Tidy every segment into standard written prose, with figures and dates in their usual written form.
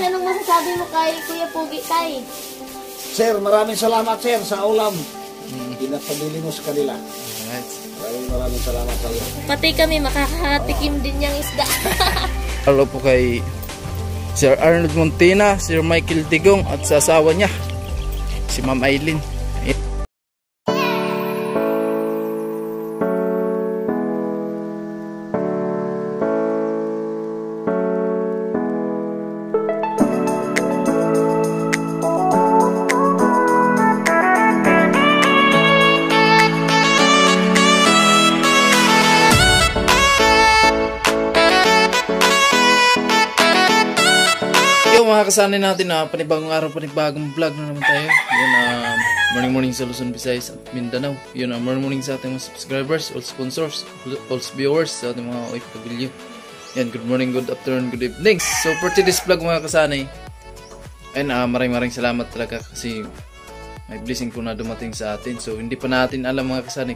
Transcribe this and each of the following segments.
anong masasabi mo kay Kuya Pogi, tay? Sir, maraming salamat sir sa ulam. Pinapabili mo sa kanila. Alright. Maraming salamat sa iyo. Pati kami makakatikim din niyang isda. Hello po kay Sir Arnold Montena, Sir Michael Digong at sa asawa niya, si Ma'am Aileen. Mga kasanay natin na panibagong araw, panibagong vlog na naman tayo. Yun, morning sa Luzon, Visayas at Mindanao. Yun, morning sa ating mga subscribers, all sponsors, all viewers, sa ating mga OFW. Yan, good morning, good afternoon, good evening. So for today's vlog mga kasanay, and maraming salamat talaga kasi may blessing po na dumating sa atin. So hindi pa natin alam mga kasanay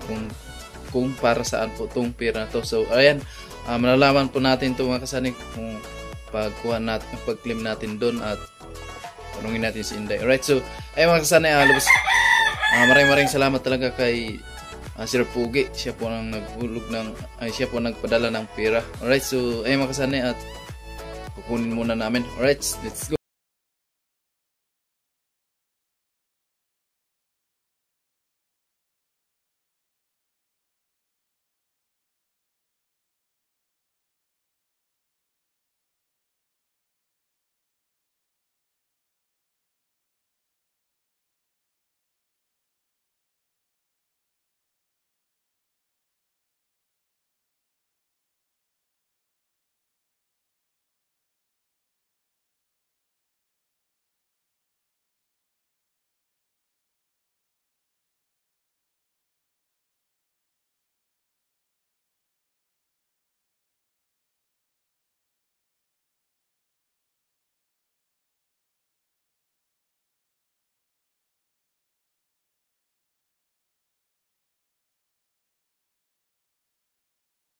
kung para saan po itong pera na to. So ayan, malalaman po natin ito mga kasanay kung pagkuha natin, pag-claim natin doon at tanungin natin si Inday. Alright, so ay mga kasanay, maraming salamat talaga kay Sir Pogi. Siya po ang naghulog siya po nagpadala ng pera. Alright, so ay mga kasanay at kukunin muna namin. Alright, let's go.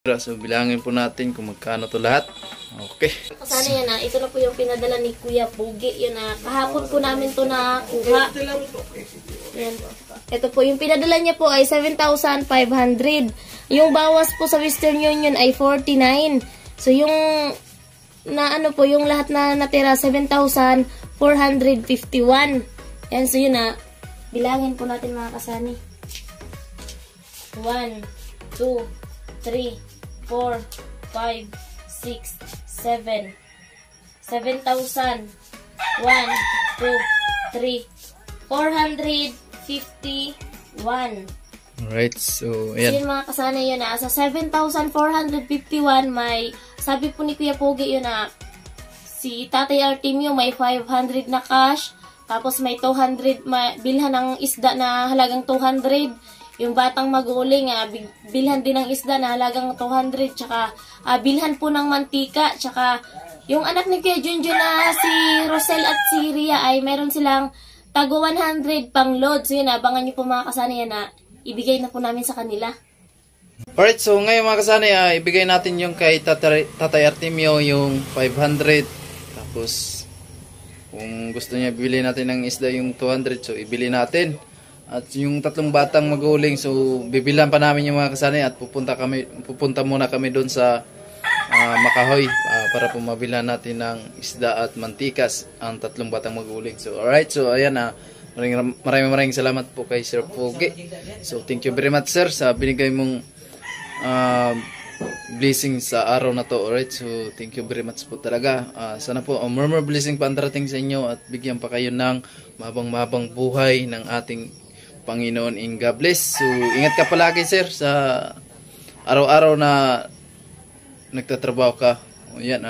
So bilangin po natin kung magkano to lahat. Okay. Sana yan na, ito na po yung pinadala ni Kuya Pogi. Yun na, kahapon po namin to nakuha. Yan. Ito po, yung pinadala niya po ay 7,500. Yung bawas po sa Western Union ay 49. So yung yung lahat na natira 7,451. Yan, so yun na, bilangin po natin mga kasani. 1, 2, 3, 4, 5, 6, 7. 7,000. 1, 2, 3, 451. Alright, so ayan. So yun mga kasanay, yun na. Sa 7,451 may, sabi po ni Kuya Pogi yun na, si Tatay Artemio may 500 na cash. Tapos may 200, bilhan ng isda na halagang 200. Yung batang maguling, bilhan din ng isda na halagang 200. Tsaka bilhan po ng mantika. Tsaka yung anak ni Kuya Junjun na si Rosel at si Ria ay meron silang tago 100 pang load. So yun, abangan nyo po mga kasanay na ibigay na po namin sa kanila. Alright, so ngayon mga kasanay, ibigay natin yung kay Tatay Artemio yung 500. Tapos kung gusto niya bibili natin ng isda yung 200, so ibili natin. At yung tatlong batang maguling, so bibilan pa namin yung mga kasanay at pupunta muna kami doon sa Makahoy para pumabilan natin ng isda at mantikas ang tatlong batang maguling. So alright, so ayan, maraming salamat po kay Sir Pogi. So thank you very much sir sa binigay mong blessing sa araw na to. Alright, so thank you very much po talaga. Sana po more blessing pa ang darating sa inyo at bigyan pa kayo ng mabang buhay ng ating Panginoon in God bless. So ingat ka palagi sir sa araw-araw na nagtatrabaho ka. Yan,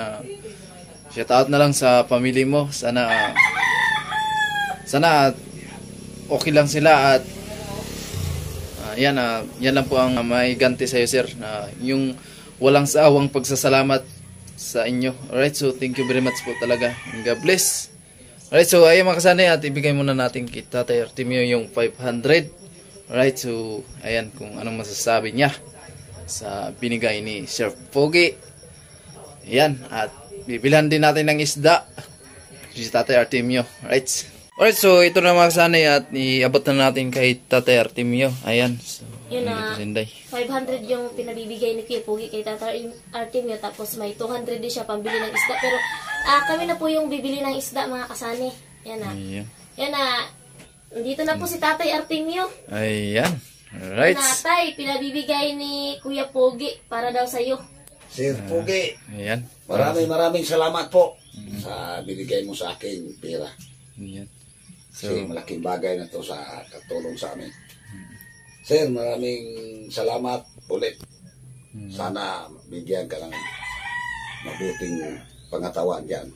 shout out na lang sa family mo. Sana okay lang sila at yan lang po ang may ganti sa iyo sir, na yung walang saawang pagsasalamat sa inyo. Alright, so thank you very much po talaga. God bless. Alright, so ayun mga kasanay, at ibigay muna natin kay Tatay Artemio yung 500. Alright, so ayan kung anong masasabi niya sa binigay ni Sir Pogi. Ayan, at bibilhan din natin ng isda. si Tatay Artemio. Alright, so ito na mga kasanay at iabot na natin kay Tatay Artemio. Ayan. So, Yun na, si Inday. 500 yung pinabibigay ni Kuya Pogi kay Tatay Artemio, tapos may 200 din siya pambili ng isda. Pero kami na po yung bibili ng isda mga kasani. Yan na. Ayan. Yan na. Dito na po si Tatay Artemio. Ayan. Alright. Tatay, pinabibigay ni Kuya Pogi para daw sa'yo. Sir Pogi, Ayan. maraming salamat po sa binigay mo sa akin pera. Ayan. So, Kasi malaking bagay na to sa katulong sa amin. Sir, maraming salamat ulit. Sana bigyan ka ng mabuting pangatawan dyan.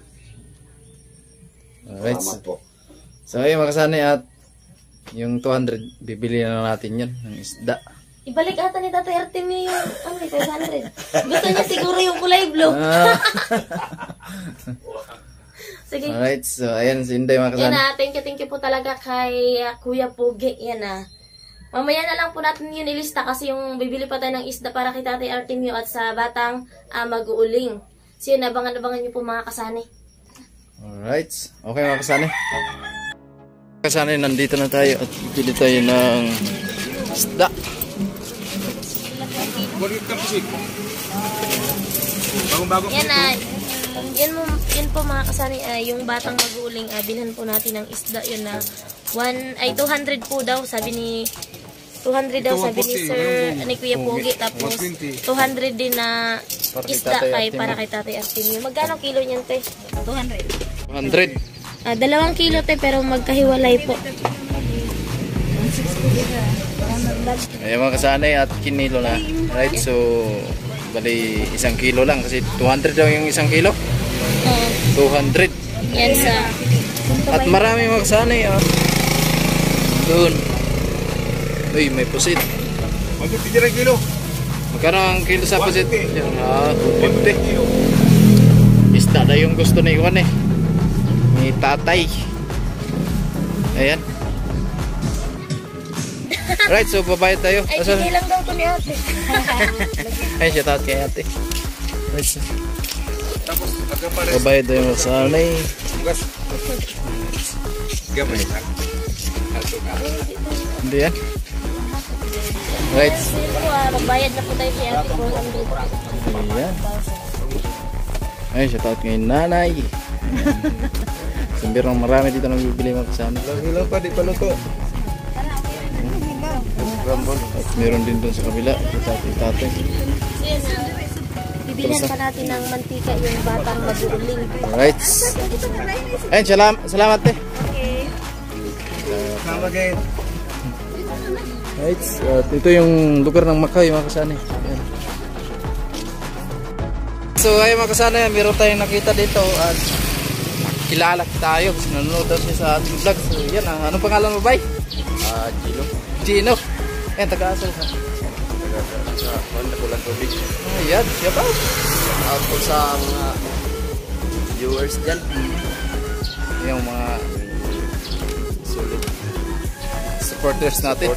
alright. Salamat po. So, ayun mga kasanay at yung 200, bibili na natin yun ng isda. Ibalik ata ni Tatay Artemio yung 500. Gusto niya siguro yung kulay blue. Sige. Alright, so ayan si Inday mga Yan kasanay. na, thank you po talaga kay Kuya Pogi. Yan na. Mamaya na lang po natin yun ilista kasi yung bibili pa tayo ng isda para kay Tatay Artemio at sa batang mag-uuling. So yun, abangan niyo po mga kasani. Alright, okay mga kasanay. Kasanay, nandito na tayo at bibili tayo ng isda. Yan na. Yan po mga kasani, yung batang mag-uuling, bilhan po natin ng isda. Yun na, 200 po daw, sabi ni 200 daw sabi ni Sir ni Kuya Pogi, tapos 200 din na isda para kay Tatay Artemio. Magkano kilo niyan, te? 200. 100. 2 kilo, te, pero magkahiwalay po. Ayan mga kasanay at kinilo na. Right, so bali 1 kilo lang kasi 200 daw yung 1 kilo. 200. Yan sa... At marami mga kasanay. Doon. Uy, may pusit. Magkano kilo? Magkano ang kilo sa pusit? Yan, 250. Isda na yung gusto na iwan eh. Ni tatay. Ayan. Alright, so babayad tayo. Ay, hindi lang daw ito ni ate. Ay, shout out kay ate. Right, so. Babayad tayo mga kasanay. Hindi yan. Right. Magbayad na po tayo kay ate 400. Ayan. Ay, shout out kay nanay. Sambirang marami dito nang bibili mga kasanay. Kilo pa, di pa luto. At meron din doon sa kabila. Tatay. Bibilihan pa natin ng mantika yung batang mag-uuling. Alright. Ayun, salamat eh. Okay. Right. At ito yung lugar ng Macay mga kasanay. Ayan. So ay mga kasanay, meron tayong nakita dito at kilala tayo kasi nanonood daw siya sa ating vlog. So yan, anong pangalan mo, bay? Gino. Gino. Ayan, taga-asal ka. Sa Pulan Tubig. Ayan, siya ba? Out po sa mga viewers dyan. Yung mga Sulit. supporters natin.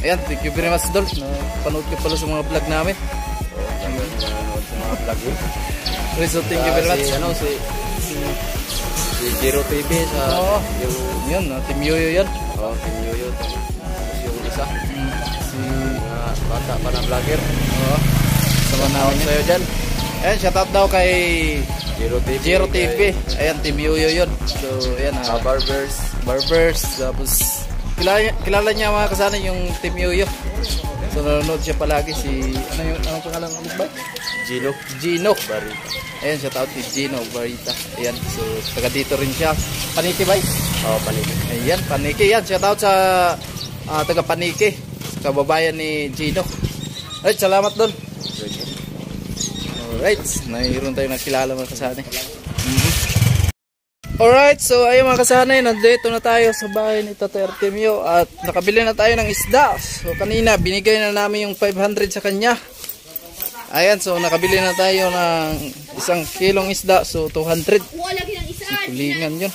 Ayan, thank you very much, Dol. Panood ka pala sa mga vlog namin. Nanonood sa mga vlog yun. So, thank you very much. Si Giro TV sa Oo. yung Yan, Team Yoyo yan. Team Yoyo. Tapos yung isa. Si... Mga bata pa na vlogger. Oo. Sama namin sa'yo dyan. Ayan, shoutout daw kay Giro TV. Ayan, Team Yoyo yun. So, ayan. Barbers. Tapos, kilala niya mga kasana yung Team Yoyo. So, nanonood siya palagi si... Anong pangalan ng ba? Gino. Barita. Ayan, shoutout kay Gino Barita. Ayan, so, taga dito rin siya. Paniki ba? Oo, Paniki. Ayan, Paniki. Ayan, shoutout sa taga Paniki. Kababayan ni Gino. Alright, salamat doon. Alright, mayroon tayong nakilala mga kasanay. Alright, so ayun mga kasanay, nandito na tayo sa bahay ni Tatay Artemio at nakabili na tayo ng isda. So kanina, binigay na namin yung 500 sa kanya. Ayan, so nakabili na tayo ng 1 kilong isda, so 200. Kulingan yun.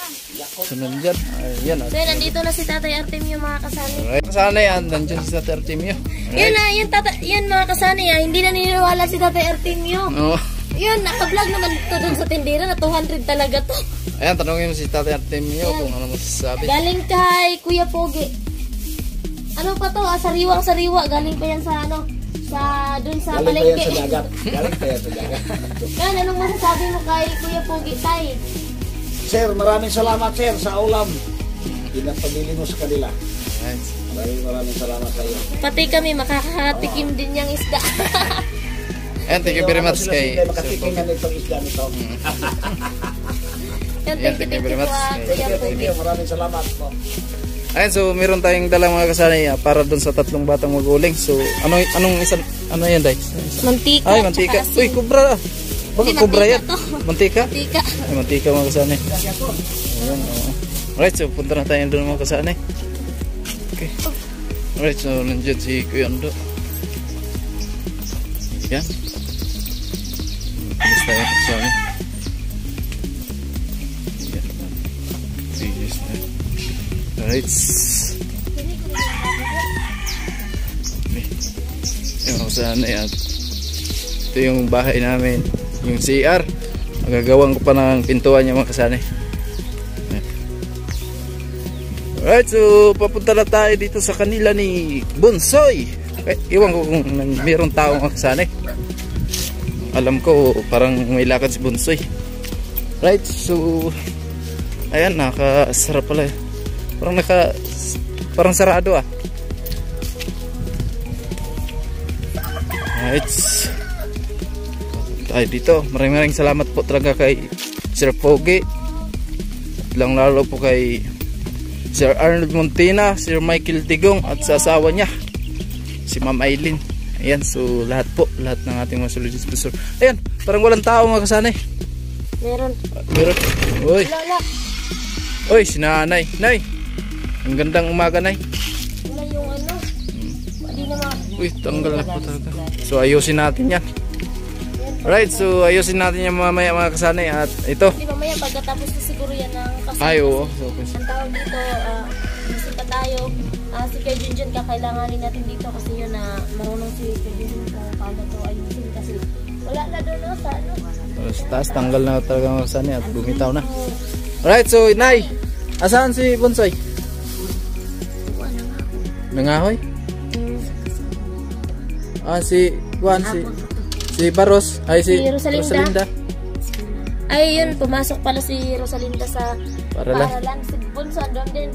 So nandyan, ayan. So, nandito na si Tatay Artemio mga kasanay. Alright, kasanay, nandyan si Tatay Artemio. Yan na, yan mga kasanay, hindi na niniwala si Tatay Artemio. Oo. Yun, naka-vlog naman ito dun sa tindera na 200 talaga to. Ayan, tanongin mo si Tatay Artemio kung ano masasabi. Galing kay Kuya Pogi. Ano pa to? Sariwang-sariwa. Galing pa yan sa ano? Dun sa Galing pa yan palengke. sa dagat. Galing pa yan sa dagat. Yan, anong masasabi mo kay Kuya Pogi, Tay? Sir, maraming salamat sir sa ulam. Pinapabili mo sa kanila. Alright. Maraming salamat sa iyo. Pati kami makakatikim din yung isda. Ayan, thank you very much kay Sir Makatikim Pogi. na itong isda nito. Yan, thank you very much. Kuya Pogi. Maraming salamat po. Ayan, so meron tayong dalang mga kasanay para dun sa 3 batang maguling. So, anong isang, ano yan, Day? Mantika. Ay, mantika. tsaka Uy, asin. kubra. Baka Hindi, kubra yan. mantika to. Mantika? Mantika. Ay, mantika mga kasanay. Ayan, oo. Alright, so punta na tayo doon mga kasanay. Okay. Alright, so nandiyan si Kuya Ando. Yan. Alis tayo sa amin. Yan. Previous na. Alright. Yung mga kasanay at ito yung bahay namin. Yung CR. Magagawan ko pa ng pintuan niya mga kasanay. Alright, so papunta na tayo dito sa kanila ni Bonsoy. Iwan ko kung mayroong tao mga kasanay. Alam ko parang may lakad si Bonsoy. Right, so ayan, nakasarap pala. Parang sarado ah. Alright, tayo dito. Maraming salamat po talaga kay Sir Pogi. Lang lalo po kay Sir Arnold Montina, Sir Michael Tigong at sa asawa niya si Ma'am Aileen. Ayan, so lahat ng ating mga solid sponsor. Ayan, parang walang tao mga kasanay. Meron. Meron. Uy, Wala. uy, si Nanay. Nay, ang gandang umaga, Nay. Wala yung ano. Hindi naman. Uy, tanggal na po talaga. So ayusin natin yan. Alright, so ayusin natin yan mamaya mga kasanay. At ito. Di mamaya pagkatapos na siguro yan ng kasama. Ay, oo. So, Ang tawag dito, busy pa tayo. Si Kuya Junjun kakailanganin natin dito kasi yun na marunong si Kuya Junjun kung paano to ayusin kasi wala na doon no, sa ano. taas, tanggal na talaga mga kasanay at bumitaw na. Alright, so Nay, asaan si Bonsoy? Nangahoy? Si Juan, si Baros, ay si Rosalinda. Rosalinda. Ay yun, pumasok pala si Rosalinda sa Paralan. Si Bunso doon din.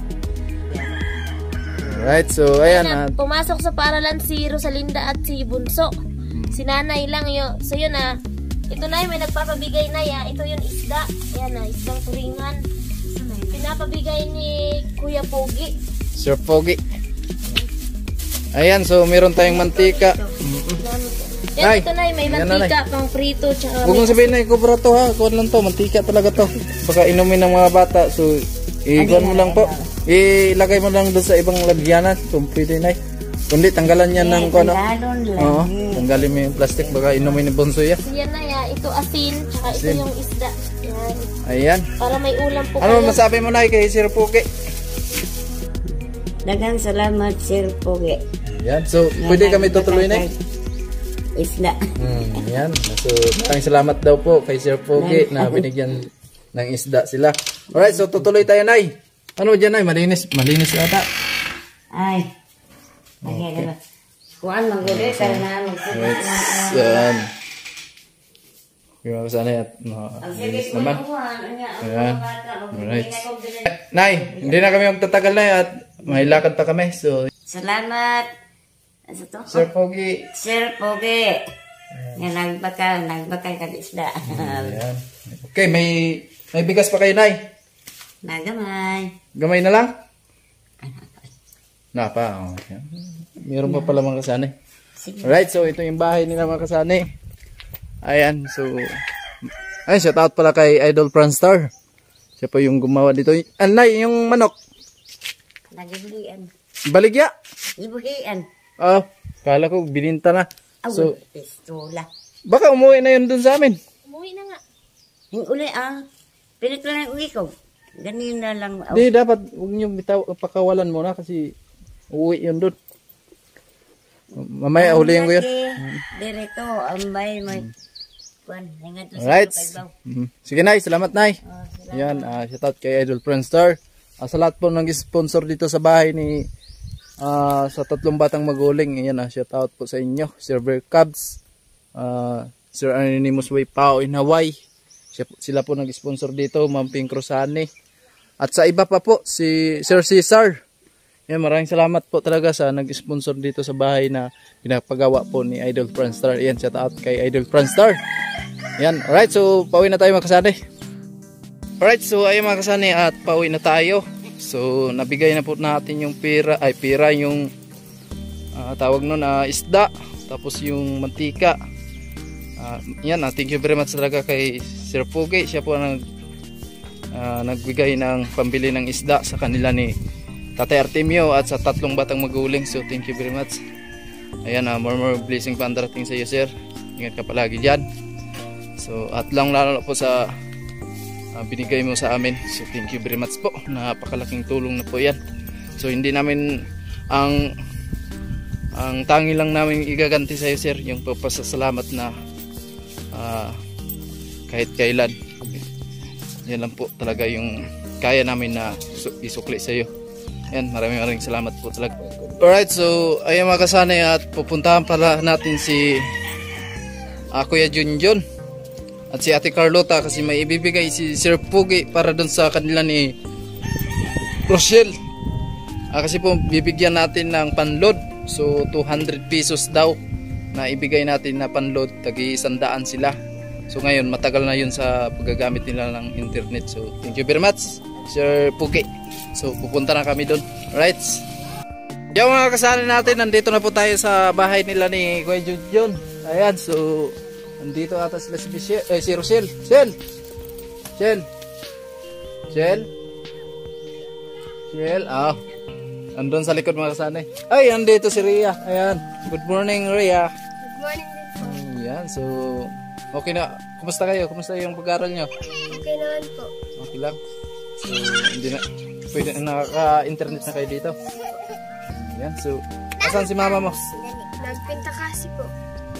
Alright, so ayan Pumasok sa paralan si Rosalinda at si Bunso. Si Nanay lang yun. So yun ito na may nagpapabigay na ya. Ito yung isda. Ayan isdang turingan. Pinapabigay ni Kuya Pogi. Sir Pogi. Ayan, so meron tayong mantika. Yan, Ay, ito na may yan na, mantika, pang prito, tsaka Huwag mong sabihin na ikubra to ha. Kuwan lang to, mantika talaga to. Baka inumin ng mga bata. So, ikuan mo lang po. Ilagay mo lang doon sa ibang lagyanan. Kung pwede na. Kundi tanggalan yan ng kuwan. Oo, tanggalin mo yung plastic. Baka inumin ni Bonsoy ya. yan na ya. Ito asin, tsaka ito Asin. yung isda. Yan. Ayan. Para may ulam po Ano kayo. masabi mo na kay Sir Pogi? Daghang salamat, Sir Pogi. Ayan, so pwede kami tutuloy na. Isda. Yan. So, maraming salamat daw po kay Sir Pogi na binigyan ng isda sila. Alright, so tutuloy tayo, Nay. Ano dyan, Nay? Malinis. Malinis ata. Ay. Okay. Kuan maguli karena Alright, yan. Yung sana at malinis naman. Ayan. Alright. Nay, hindi na kami magtatagal na at may lakad pa kami. So, Salamat. Ano to? Sir Pogi. Sir Pogi. Nga nagbakal ka isda. Ayan. Okay, may bigas pa kayo, Nay. Nagamay. Gamay na lang? Napa, oh. Yan. Meron pa pala mga kasanay. Alright, so ito yung bahay nila mga kasanay. Ayan, so ay, shout out pala kay Idol Pranstar. Siya po yung gumawa dito. Anay, yung manok. Nagibuhian. Baligya. Ibuhian. Oh, kala ko bininta na. So, pistola. baka umuwi na yun dun sa amin. Umuwi na nga. Yung uli pilit lang ang uwi ko. Ganina lang. Di, dapat huwag nyo pakawalan muna kasi uuwi yun dun. Mamaya, huliin ko yun. Dirito, ambay, may Kuan, nga to Alright. kay Baw. Sige, Nay. Salamat, Nay. Salamat. Yan, shoutout kay Idol Friendstar. Sa lahat po ng sponsor dito sa bahay ni sa tatlong batang maguling. Yan, shoutout po sa inyo. Sir Bear Cubs, Sir Anonymous Way Pao in Hawaii. Sila po nag-sponsor dito, Ma'am Pink Rosani. At sa iba pa po, si Sir Cesar. Yan, maraming salamat po talaga sa nag-sponsor dito sa bahay na pinapagawa po ni Idol Friendstar. Yan, shoutout kay Idol Friendstar. Yan, alright, so pauwi na tayo mga kasani. Alright, so ayun mga kasani at pauwi na tayo. So nabigay na po natin yung pira yung tawag nun isda, tapos yung mantika. Yan, thank you very much talaga kay Sir Pugi. Siya po ang nagbigay ng pambili ng isda sa kanila ni Tatay Artemio at sa tatlong batang maguling. So thank you very much. Ayan, more blessing pa ang darating sa iyo, sir. Ingat ka palagi dyan. So at lalo po sa binigay mo sa amin. So thank you very much po. Napakalaking tulong na po yan. So hindi namin ang tangi lang namin igaganti sa iyo, sir, yung papasalamat na kahit kailan. Yan lang po talaga yung kaya namin na isukli sa iyo. Yan, maraming salamat po talaga. Alright, so ayun mga kasanay at pupuntahan pala natin si Kuya Junjun at si Ate Carlota kasi may ibibigay si Sir Pugi para dun sa kanila ni Rochelle. Kasi po bibigyan natin ng panload. So 200 pesos daw na ibigay natin na panload, tagi 100 sila. So ngayon matagal na yun sa paggagamit nila ng internet. So thank you very much Sir Pugi. So pupunta na kami doon. Alright. Yung mga kasali natin, nandito na po tayo sa bahay nila ni Kuya Junjun. Ayan, so nandito ata sila si Rochelle. Shell. Andun sa likod mga kasali. Ay, nandito si Rhea. Ayan. Good morning, Rhea. Good morning din po. Ayan, so okay na. Kumusta kayo? Kumusta yung pag-aaral nyo? Okay naman po. Okay lang. So hindi na pwede, naka-internet na kayo dito. Ayan, so asan si mama mo? Nagpinta kasi po.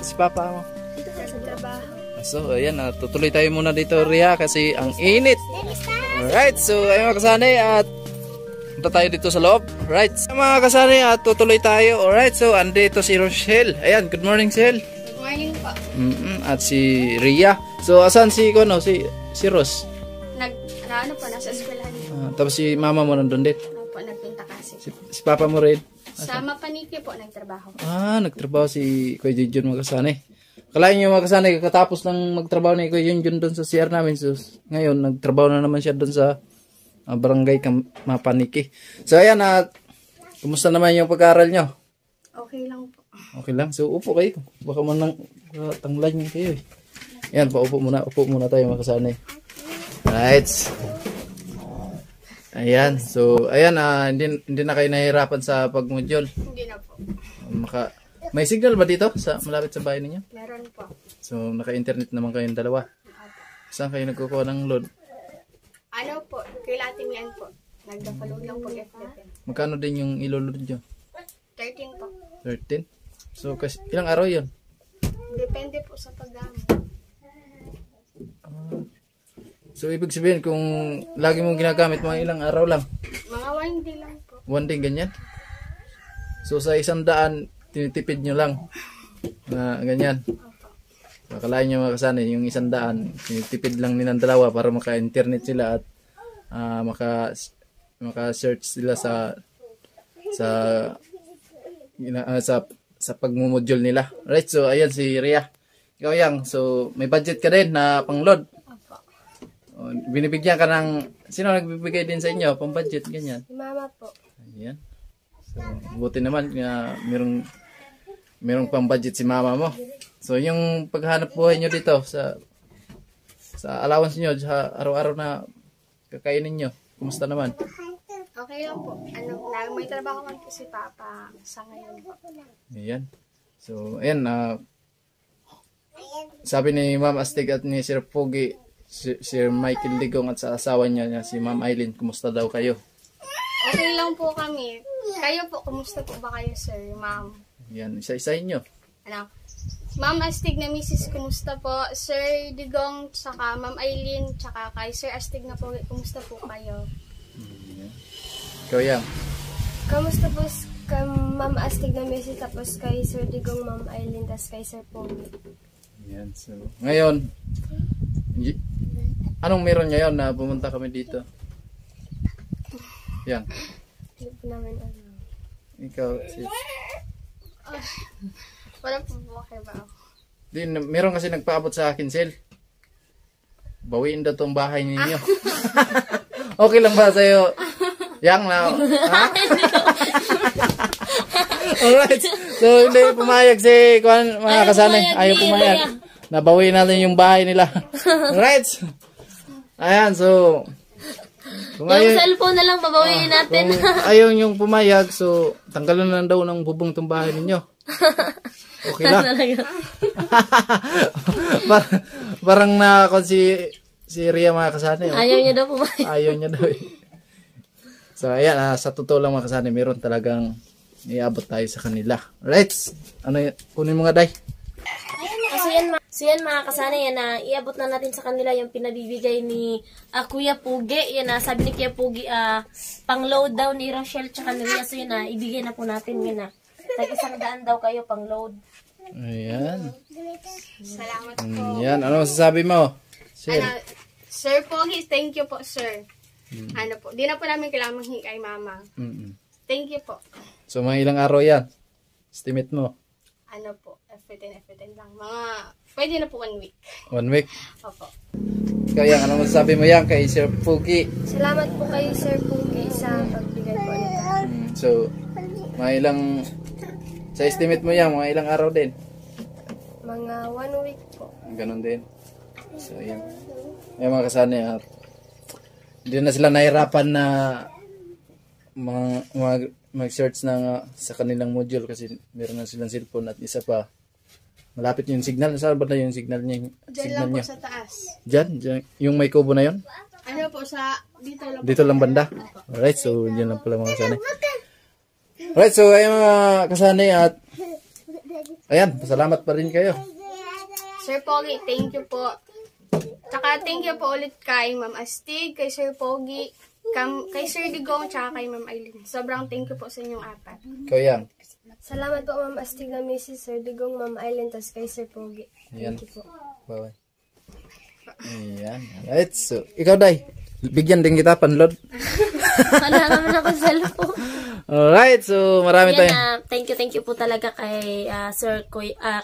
Si papa mo? Dito ka sa trabaho. So ayan, tutuloy tayo muna dito, Rhea, kasi ang init. Alright, so ayun mga kasanay at punta tayo dito sa loob. Right, so, mga kasanay at tutuloy tayo. Alright, so andito si Rochelle. Ayan, good morning, Shell. Good morning po. At si Rhea. So asan si si Ros? Nasa eskwelahan po. Tapos si mama mo nandun din. Po, nagpinta kasi. Si papa mo rin. Sa Mapaniki po, nagtrabaho. Nagtrabaho si Kuya Junjun mga kasanay. Kalahin nyo mga kasanay, kakatapos ng magtrabaho ni Kuya Junjun doon sa CR namin. So ngayon, nagtrabaho na naman siya doon sa barangay Mapaniki. So ayan, kumusta naman yung pag-aaral nyo? Okay lang po. Okay lang. So upo kayo. Baka man lang tanglan nyo kayo. Ayan, paupo muna. Upo muna tayo mga kasanay. Right. Ayan. So ayan, hindi na kayo nahihirapan sa pag-module. Hindi na po. May signal ba dito sa malapit sa bahay ninyo? Meron po. So naka-internet naman kayong dalawa. Saan kayo nagkukuha ng load? Ano po, kailating yan po. Nagda-follow lang po FTP. Magkano din yung iloload nyo? 13 po. 13? So kasi ilang araw yun? Depende po sa paggamit. So ibig sabihin kung lagi mong ginagamit mga ilang araw lang? Mga 1 day lang po. 1 day ganyan? So sa 100 tinitipid nyo lang na ganyan? Akalain nyo mga kasanay, yung 100 tinitipid lang nilang dalawa para maka-internet sila at maka-search sila sa pag-module nila. Right, so ayan si Rhea. Ikaw yang, so may budget ka din na pang-load. Binibigyan ka ng, sino nagbibigay din sa inyo pang budget ganyan? Si mama po. Ayan. So buti naman na merong pang budget si mama mo. So yung paghanap buhay nyo dito sa allowance nyo sa araw-araw na kakainin nyo, kumusta naman? Okay lang po. May trabaho man po si Papa sa ngayon po. Ayan. So ayan, sabi ni Ma'am Astig at ni Sir Pugi, Sir Michael Digong at sa asawa niya si Ma'am Eileen, kumusta daw kayo? Okay lang po kami. Kayo po, kumusta po ba kayo, sir, ma'am? Yan, isa-isahin nyo. Ano? Ma'am Astig na Mrs. Kumusta po? Sir Digong, tsaka Ma'am Aileen, tsaka kay Sir Astig na po, kumusta po kayo? Ikaw Yang. Kamusta po kay Ma'am Astig na Mrs. tapos kay Sir Digong, Ma'am Aileen, tapos kay Sir Pogi. Yan, so ngayon anong meron ngayon na pumunta kami dito? Yang. Hindi po namin alam. Ikaw, sis. Wala po po kayo ba? Meron kasi nagpaabot sa akin, Sil. Bawiin daw tong bahay ninyo. Okay lang ba sa'yo? Yang na. Ha? Alright. So, hindi pumayag si mga kasanay. Ayaw pumayag. Nabawiin natin yung bahay nila. Alright. Ayan, so kung Yung cellphone na lang babawiin natin. kung ayaw yung pumayag, so tanggalan na lang daw ng bubong tong bahay ninyo. Okay lang. Parang na ako si Ria mga kasanay. Ayaw niya daw pumayag. Ayaw niya daw eh. So ayan, sa totoo lang mga kasanay, meron talagang iabot tayo sa kanila. Right? Ano yun? Kunin mo nga, Day. So yan mga kasanay, yan na iabot na natin sa kanila yung pinabibigay ni Kuya Pugi. Yan na sabi ni Kuya Pugi, pang load daw ni Rochelle tsaka ni Ria. So yun na, ibigay na po natin yun na. Tag-100 daw kayo pang load. Ayan. Salamat po. Ayan. Ano masasabi mo? Sir. Sir Pogi, thank you po, sir. Ano po, di na po namin kailangan manghingi kay mama. Thank you po. So mga ilang araw yan? Estimate mo? Ano po, F10 lang. Pwede na po 1 week. 1 week? Opo. Ikaw Yang, ano masasabi mo yan kay Sir Pugi? Salamat po kay Sir Pogi sa pagbigay po nito. So, mga ilang, sa estimate mo yan, mga ilang araw din? Mga 1 week po. Ganon din. So, yan. Ayan mga kasanay, hindi na sila nahirapan na mag-search na sa kanilang module kasi meron na silang cellphone at isa pa. Malapit yung signal. Saan ba na yung signal niya? Diyan lang po sa taas. Diyan? Yung may kubo na yon? Ano po, dito lang po. Dito lang banda? Alright, so diyan lang pala mga kasanay. Alright, so ayun mga kasanay at ayan, pasalamat pa rin kayo. Sir Pogi, thank you po. Tsaka thank you po ulit kay Ma'am Astig, kay Sir Pogi, kay Sir Digong, tsaka kay Ma'am Aileen. Sobrang thank you po sa inyong apat. Ikaw Yang. Salamat po Ma'am Astig na Mrs. Sir Digong, Ma'am Aileen, tapos kay Sir Pogi. Ayan. Thank you po. Bye-bye. Ayan. Alright, so ikaw Day. Bigyan din kita panload. Wala naman ako sa cellphone. Alright, so marami Yan tayo. na, thank you po talaga kay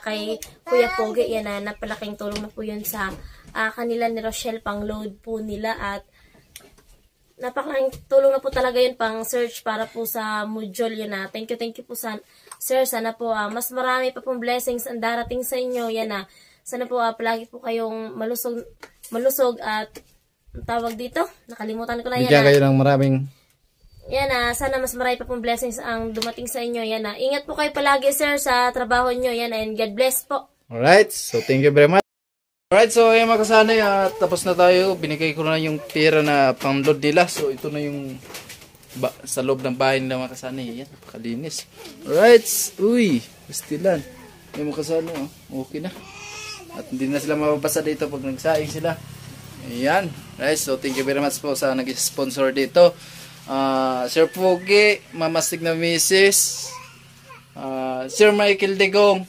kay Kuya Pogi. Yan na, napalaking tulong na po yun sa kanila ni Rochelle, pang load po nila at napakaling tulong na po talaga yun pang search para po sa module. Yan na, thank you po sir. Sana po mas marami pa pong blessings ang darating sa inyo. Yan na, sana po palagi po kayong malusog at ang tawag dito, nakalimutan ko na yan. Bigyan kayo ng maraming. Yan na, sana mas marami pa pong blessings ang dumating sa inyo. Yan na, ingat po kayo palagi sir sa trabaho nyo. Yan na, and God bless po. Alright, so thank you very much. Alright, so ayun mga kasanay, tapos na tayo. Binigay ko na yung pera na pang-load nila. So ito na yung sa loob ng bahay nila mga kasanay. Yan, kalinis. Alright, uy, pastilan. Yung mga kasanay, okay na. At hindi na sila mababasa dito pag nagsaing sila. Ayan. Right, so thank you very much po sa nag-sponsor dito. Sir Pogi, Mama Astig na Mrs. Sir Michael Digong.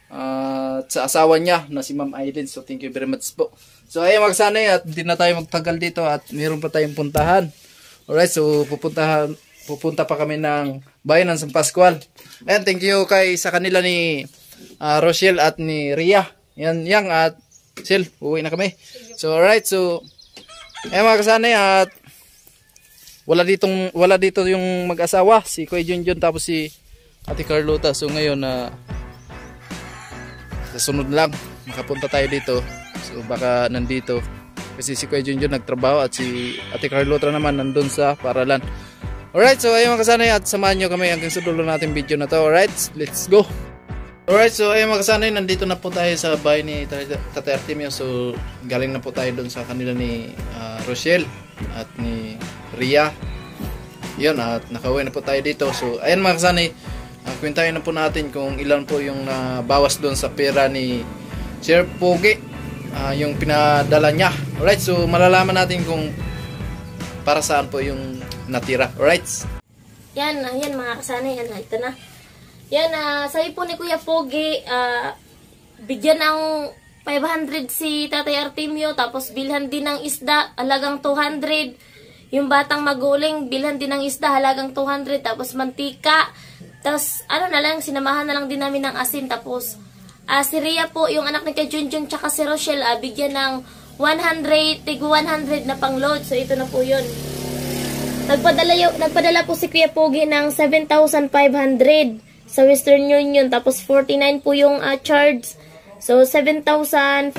At sa asawa niya na si Ma'am Aileen. So thank you very much po. So ayun mga kasanay, at hindi na tayo magtagal dito at mayroon pa tayong puntahan. Alright, so pupunta pa kami ng bayan ng San Pascual. Ayan, thank you sa kanila ni Rochelle at ni Ria. Yan, Yang at Sil, uwi na kami. So alright, so ayun mga kasanay, at wala dito yung mag-asawa, si Kuya Junjun tapos si Ate Carlota. So ngayon sa sunod lang makapunta tayo dito. So baka nandito kasi si Kuya Junjun nagtrabaho at si Ate Carlota naman nandun sa paralan. Alright, so ayun mga kasanay, at samahan nyo kami hanggang sa dulo natin video na to. Alright, let's go. Alright, so ayun mga kasanay, nandito na po tayo sa bahay ni Tatay Artemio. So galing na po tayo doon sa kanila ni Rochelle at ni Ria. Yun, at nakauwi na po tayo dito. So ayun mga kasanay, kwentahin na po natin kung ilan po yung bawas doon sa pera ni Sir Pogi, yung pinadala niya. Alright, so malalaman natin kung para saan po yung natira. Alright. Yan mga kasanay, yan, ito na. Yan, sabi po ni Kuya Pogi, bigyan ng 500 si Tatay Artemio, tapos bilhan din ng isda, halagang 200. Yung batang maguling, bilhan din ng isda, halagang 200, tapos mantika. Tapos, na lang, sinamahan na lang din namin ng asin. Tapos, si Rhea po, yung anak ni kay Junjun, tsaka si Rochelle, bigyan ng 100 na pang-load. So, ito na po yun. Nagpadala po si Kuya Pogi ng 7,500 sa Western Union. Tapos 49 po yung charge. So 7,451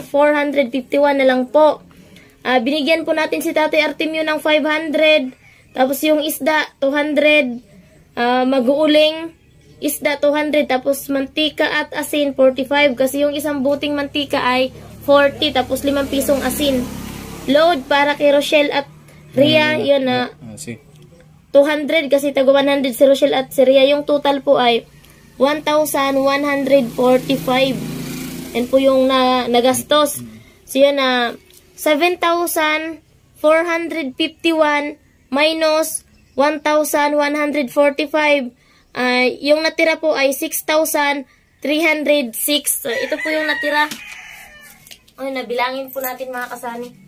na lang po. Binigyan po natin si Tatay Artemio ng 500. Tapos yung isda 200. Mag-uuling isda 200. Tapos mantika at asin 45. Kasi yung isang buting mantika ay 40. Tapos 5 pisong asin. Load para kay Rochelle at Rhea, yun na 200 kasi tago 100 si Rochelle at si Rhea. Yung total po ay 1,145. Yan po yung nagastos. So yun na 7,451 minus 1,145. Yung natira po ay 6,306. So ito po yung natira. Ay, nabilangin po natin mga kasani.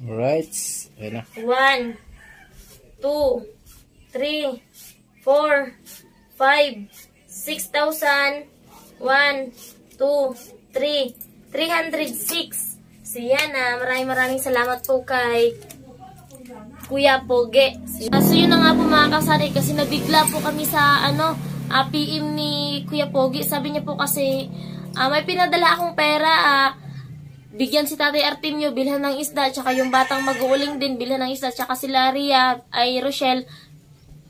Alright. Ayan na. 1, 2, 3, 4, 5, 6,000, 1, 2, 3, 306. So yan maraming salamat po kay Kuya Pogi. So yun na nga po mga kasari, kasi nabigla po kami sa PM ni Kuya Pogi. Sabi niya po kasi may pinadala akong pera, bigyan si Tatay Artemio, bilhan ng isda, tsaka yung batang mag-uuling din, bilhan ng isda, tsaka si Rhea ay Rochelle,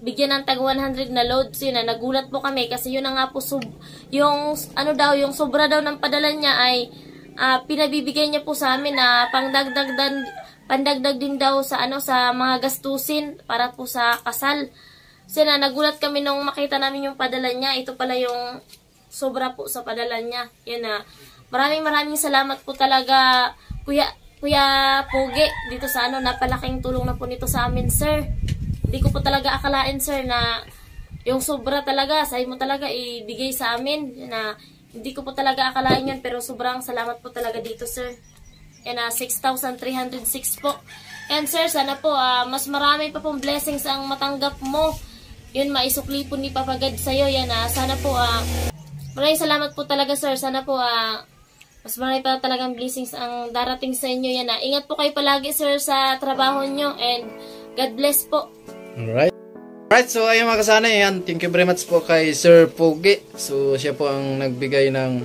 bigyan ng tag 100 na load. So yun na, nagulat po kami kasi yun na nga po, yung sobra daw ng padala niya ay pinabibigay niya po sa amin na pandagdag din daw sa sa mga gastusin para po sa kasal. So yun na, nagulat kami nung makita namin yung padala niya. Ito pala yung sobra po sa padala niya. Yun na, maraming salamat po talaga Kuya Pogi dito sa napalaking tulong na po nito sa amin, sir. Hindi ko po talaga akalain, sir, na yung sobra talaga sa mo talaga ibigay sa amin. Na hindi ko po talaga akalain yun, pero sobrang salamat po talaga dito, sir. Yan 6,306 po. And sir, sana po mas marami pa pong blessings ang matanggap mo. Yun, maisukli po ni Papagad sa'yo. Yan sana po maraming salamat po talaga, sir. Sana po mas marami pa talagang blessings ang darating sa inyo. Yan ingat po kayo palagi, sir, sa trabaho nyo. And God bless po. Alright. Alright, so ayun mga kasanay, thank you very much po kay Sir Pogi. So siya po ang nagbigay ng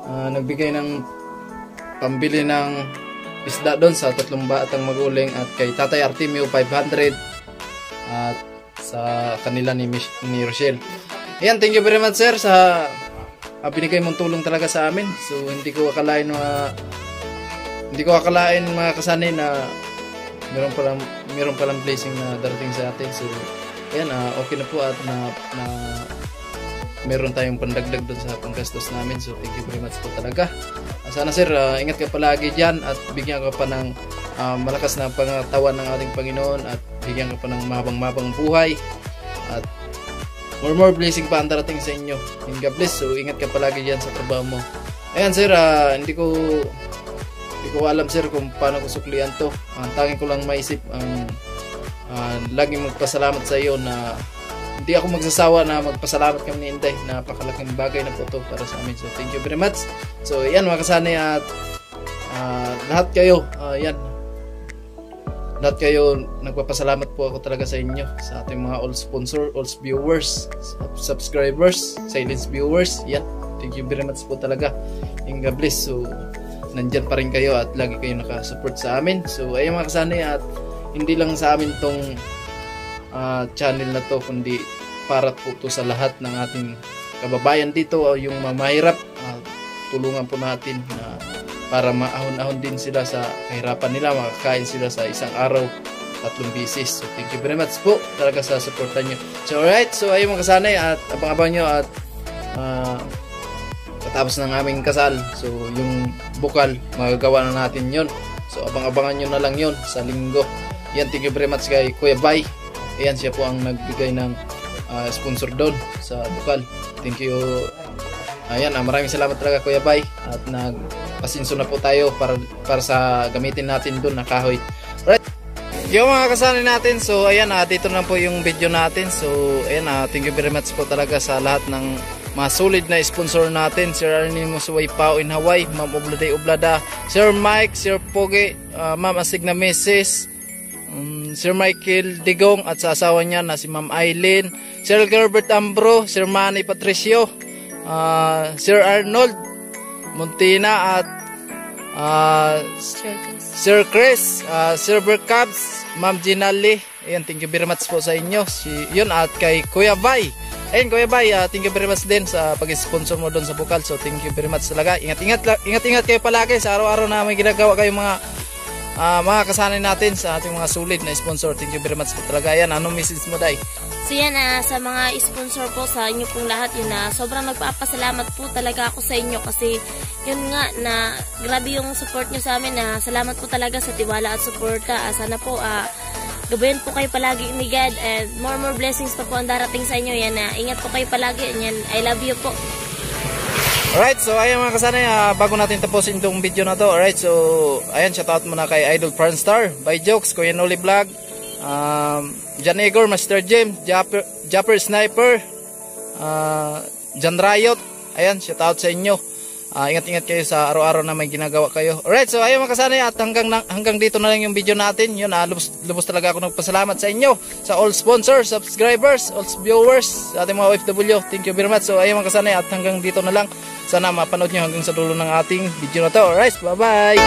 nagbigay ng pambili ng isda doon sa 3 batang maguling, at kay Tatay Artemio 500 at sa kanila ni Rochelle. Ayan, thank you very much, sir, sa binigay mong tulong talaga sa amin. So hindi ko akalain mga kasanay na meron palang blessing na darating sa atin. So ayan, okay na po at na meron tayong pandagdag doon sa panggastos namin. So thank you very much po talaga. Sana, sir, ingat ka palagi dyan at bigyan ka pa ng malakas na pangatawan ng ating Panginoon, at bigyan ka pa ng mabang buhay, at more blessing pa ang darating sa inyo. And God bless. So ingat ka palagi dyan sa trabaho mo. Ayan, sir, hindi ko alam, sir, kung paano ko suklian to. Tanging ko lang maisip laging magpasalamat sa iyo, na hindi ako magsasawa na magpasalamat kami ni Inday. Napakalaking bagay na po to para sa amin. So thank you very much. So yan mga kasanay, at lahat kayo nagpapasalamat po ako talaga sa inyo, sa ating mga all sponsor, all viewers, subscribers, silent viewers. Yan, thank you very much po talaga. And God bless. So nandyan pa rin kayo at lagi kayo nakasupport sa amin. So ayun mga kasanay, at hindi lang sa amin tong channel na to, kundi para po to sa lahat ng ating kababayan dito, yung mamahirap. Tulungan po natin na para maahon-ahon din sila sa kahirapan nila, makakain sila sa isang araw 3 beses. So thank you very much po talaga sa suporta nyo. So alright, so ayun mga kasanay, at abang-abang nyo at katapos ng aming kasal, so yung bukal magagawa na natin yon. So abang-abangan nyo na lang yon sa linggo. Yan, thank you very much kay Kuya Bay. Ayan, siya po ang nagbigay ng sponsor doon sa bukal. Thank you. Ayan, maraming salamat talaga Kuya Bay, at nagpasinso na po tayo para sa gamitin natin doon na kahoy. Right. Yung mga kasanay natin, so ayan, dito na po yung video natin. So ayan, thank you very much po talaga sa lahat ng mga solid na sponsor natin. Sir Arnie Musuway Pao in Hawaii, Ma'am Obladay Oblada, Sir Mike, Sir Pogi, Ma'am Asigna Mrs., Sir Michael Digong at sa asawa niya na si Ma'am Eileen, Sir Gerbert Ambro, Sir Manny Patricio, Sir Arnold Montina at Sir Chris, Sir Berkabs, Ma'am Ginali. Ayan, thank you very much po sa inyo. Yun, at kay Kuya Bay. Ayun, Kuya Bay, thank you very much din sa pag-sponsor mo doon sa bukal. So thank you very much talaga. Ingat kayo palagi sa araw-araw na may ginagawa kayong mga kasanay natin sa ating mga solid na sponsor. Thank you very much po talaga. Ayan, anong message mo, Day? So yan, sa mga sponsor po, sa inyo pong lahat, yun na sobrang nagpapasalamat po talaga ako sa inyo, kasi yun nga na grabe yung support nyo sa amin. Salamat po talaga sa tiwala at suporta. Sana po gabayan po kayo palagi ni God, and more blessings pa po ang darating sa inyo. Yan, ingat po kayo palagi. Yan, I love you po. Alright, so ayan mga kasanay, bago natin tapusin itong video na to. Alright, so ayan, shoutout muna kay Idol Franstar, By Jokes, Kuya Noli Vlog, Jan Igor, Master James, Japper Sniper, Jan Riot. Ayan, shoutout sa inyo. Ingat-ingat kayo sa araw-araw na may ginagawa kayo. Alright, so ayun mga kasanay, at hanggang dito na lang yung video natin. Yun, lubos talaga ako nagpasalamat sa inyo, sa all sponsors, subscribers, all viewers, sa ating mga OFW. Thank you very much. So ayun mga kasanay, at hanggang dito na lang. Sana mapanood nyo hanggang sa dulo ng ating video na to. Alright, bye-bye!